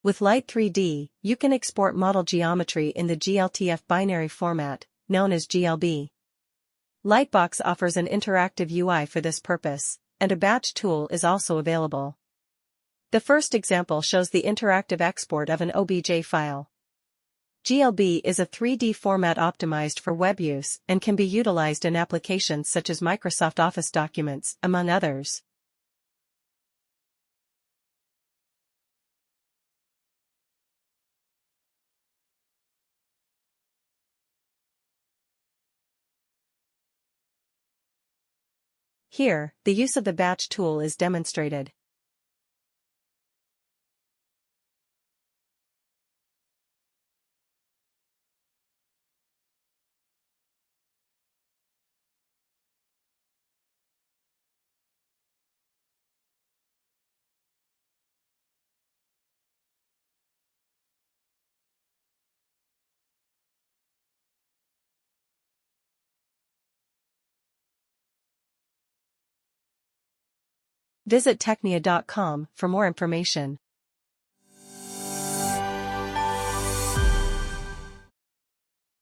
With Lite3D, you can export model geometry in the GLTF binary format, known as GLB. LiteBox offers an interactive UI for this purpose, and a batch tool is also available. The first example shows the interactive export of an OBJ file. GLB is a 3D format optimized for web use and can be utilized in applications such as Microsoft Office documents, among others. Here, the use of the batch tool is demonstrated. Visit technia.com for more information.